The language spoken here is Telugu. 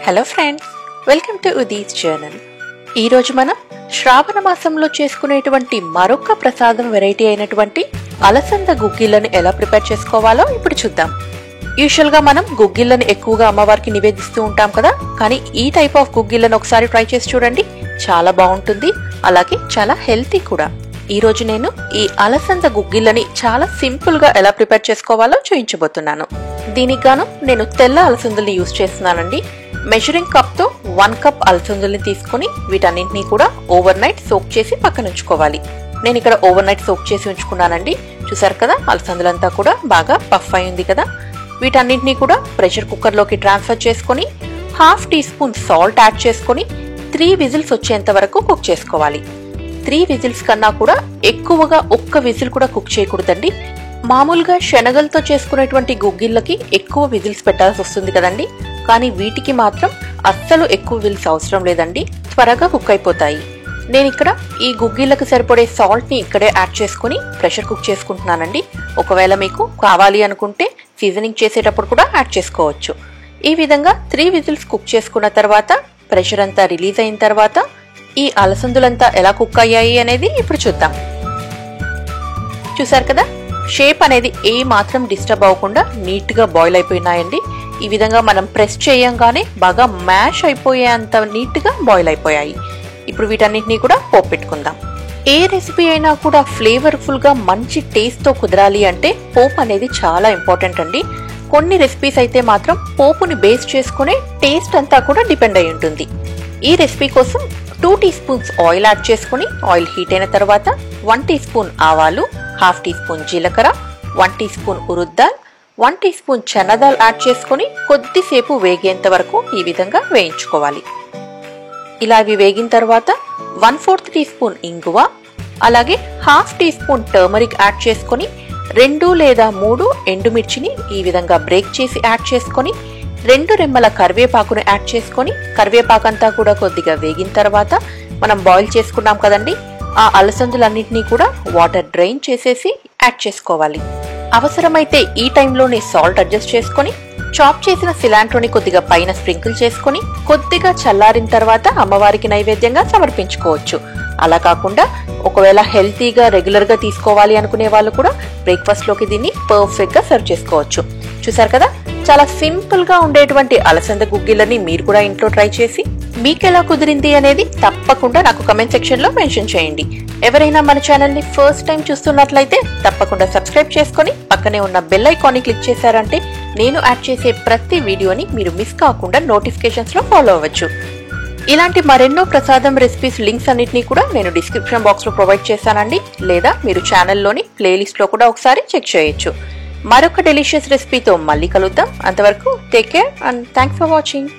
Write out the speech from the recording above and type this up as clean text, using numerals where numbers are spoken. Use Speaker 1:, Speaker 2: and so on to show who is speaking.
Speaker 1: Hello friends, welcome to Udi's channel. ఈరోజు మనం శ్రావణ మాసంలో చేసుకునేటువంటి మరొక ప్రసాదం వెరైటీ అయినటువంటి అలసంద గుగ్గిళ్ళని ఎలా ప్రిపేర్ చేసుకోవాలో ఇప్పుడు చూద్దాం. యూజువల్గా మనం గుగ్గిళ్ళని ఎక్కువగా అమ్మవారికి నివేదిస్తూ ఉంటాం కదా, కానీ ఈ టైప్ ఆఫ్ గుగ్గిళ్ళని ఒకసారి ట్రై చేసి చూడండి, చాలా బాగుంటుంది, అలాగే చాలా హెల్తీ కూడా. ఈ రోజు నేను ఈ అలసంద గుగ్గిళ్ళని చాలా సింపుల్ గా ఎలా ప్రిపేర్ చేసుకోవాలో చూపించబోతున్నాను. దీనికి గాను నేను తెల్ల అలసందల్ని యూజ్ చేస్తున్నానండి. మెజరింగ్ కప్ తో 1 కప్ అలసందల్ని తీసుకుని వీటన్నింటినీ కూడా ఓవర్ నైట్ సోక్ చేసి పక్కన ఉంచుకోవాలి. నేను ఇక్కడ ఓవర్ నైట్ సోక్ చేసి ఉంచుకున్నానండి. చూసారు కదా, అలసందలంతా కూడా బాగా పఫ్ అయింది కదా. వీటన్నింటినీ కూడా ప్రెషర్ కుక్కర్ లోకి ట్రాన్స్ఫర్ చేసుకుని 1/2 టీ స్పూన్ సాల్ట్ యాడ్ చేసుకుని 3 విజిల్స్ వచ్చేంత వరకు కుక్ చేసుకోవాలి. 3 విజిల్స్ కన్నా కూడా ఎక్కువగా ఒక్క విజిల్ కూడా కుక్ చేయకూడదండి. మామూలుగా శనగలతో చేసుకునేటువంటి గుగ్గిళ్ళకి ఎక్కువ విజిల్స్ పెట్టాల్సి వస్తుంది కదండి, కానీ వీటికి మాత్రం అస్సలు ఎక్కువ విజిల్స్ అవసరం లేదండి, త్వరగా కుక్ అయిపోతాయి. నేను ఇక్కడ ఈ గుగ్గిళ్ళకి సరిపడే సాల్ట్ ని ఇక్కడే యాడ్ చేసుకుని ప్రెషర్ కుక్ చేసుకుంటున్నానండి. ఒకవేళ మీకు కావాలి అనుకుంటే సీజనింగ్ చేసేటప్పుడు కూడా యాడ్ చేసుకోవచ్చు. ఈ విధంగా 3 విజిల్స్ కుక్ చేసుకున్న తర్వాత ప్రెషర్ అంతా రిలీజ్ అయిన తర్వాత ఈ అలసందులంతా ఎలా కుక్ అయ్యాయి అనేది ఇప్పుడు చూద్దాం. చూసారు కదా, షేప్ అనేది ఏ మాత్రం డిస్టర్బ్ అవ్వకుండా నీట్ గా బాయిల్ అయిపోయినాయండి. ఈ విధంగా మనం ప్రెస్ చేయంగానే బాగా మ్యాష్ అయిపోయేంత నీట్ గా బాయిల్ అయిపోయాయి. ఇప్పుడు వీటన్నిటిని కూడా పోపు పెట్టుకుందాం. ఏ రెసిపీ అయినా కూడా ఫ్లేవర్ఫుల్ గా మంచి టేస్ట్ తో కుదరాలి అంటే పోపు అనేది చాలా ఇంపార్టెంట్ అండి. కొన్ని రెసిపీస్ అయితే మాత్రం పోపుని బేస్ చేసుకునే టేస్ట్ అంతా కూడా డిపెండ్ అయి ఉంటుంది. ఈ రెసిపీ కోసం 2 టీ స్పూన్స్ ఆయిల్ యాడ్ చేసుకుని ఆయిల్ హీట్ అయిన తర్వాత 1 టీ స్పూన్ ఆవాలు, 1/2 టీ స్పూన్ జీలకర్ర, 1 టీ స్పూన్ ఉరుద్ దాల్, 1 టీ స్పూన్ చనాదాల్ యాడ్ చేసుకుని కొద్దిసేపు వేగేంత వరకు ఈ విధంగా వేయించుకోవాలి. ఇలా ఇవి వేగిన తర్వాత 1/4 టీ స్పూన్ ఇంగువ, అలాగే 1/2 టీ స్పూన్ టర్మరిక్ యాడ్ చేసుకుని 2 లేదా 3 ఎండుమిర్చిని ఈ విధంగా బ్రేక్ చేసి యాడ్ చేసుకుని 2 రెమ్మల కరివేపాకును యాడ్ చేసుకుని కరివేపాకంతా కూడా కొద్దిగా వేగిన తర్వాత మనం బాయిల్ చేసుకున్నాం కదండి, ఆ అలసందులన్నింటినీ కూడా వాటర్ డ్రైన్ చేసేసి యాడ్ చేసుకోవాలి. అవసరమైతే ఈ టైంలోనే సాల్ట్ అడ్జస్ట్ చేసుకుని చాప్ చేసిన సిలాంట్రోని కొద్దిగా పైన స్ప్రింకిల్ చేసుకుని కొద్దిగా చల్లారిన తర్వాత అమ్మవారికి నైవేద్యంగా సమర్పించుకోవచ్చు. అలా కాకుండా ఒకవేళ హెల్తీగా రెగ్యులర్ గా తీసుకోవాలి అనుకునే వాళ్ళు కూడా బ్రేక్ఫాస్ట్ లోకి దీన్ని పర్ఫెక్ట్ గా సర్వ్ చేసుకోవచ్చు. చూసారు కదా, చాలా సింపుల్ గా ఉండేటువంటి అలసంద గుగ్గిళ్ళని మీరు కూడా ఇంట్లో ట్రై చేసి మీకు ఎలా కుదిరింది అనేది తప్పకుండా నాకు కమెంట్ సెక్షన్ లో మెన్షన్ చేయండి. ఎవరైనా మన ఛానల్ ని ఫస్ట్ టైం చూస్తున్నట్లయితే తప్పకుండా సబ్స్క్రైబ్ చేసుకుని పక్కనే ఉన్న బెల్ ఐకాన్ ని క్లిక్ చేశారంటే నేను యాడ్ చేసే ప్రతి వీడియోని మీరు మిస్ కాకుండా నోటిఫికేషన్స్ లో ఫాలో అవ్వచ్చు. ఇలాంటి మరెన్నో ప్రసాదం రెసిపీస్ లింక్స్ అన్నిటినీ కూడా నేను డిస్క్రిప్షన్ బాక్స్ లో ప్రొవైడ్ చేశానండి, లేదా మీరు ఛానల్లోని ప్లేలిస్ట్ లో కూడా ఒకసారి చెక్ చేయొచ్చు. మరొక డెలిషియస్ రెసిపీతో మళ్ళీ కలుద్దాం. అంతవరకు take care and thanks for watching.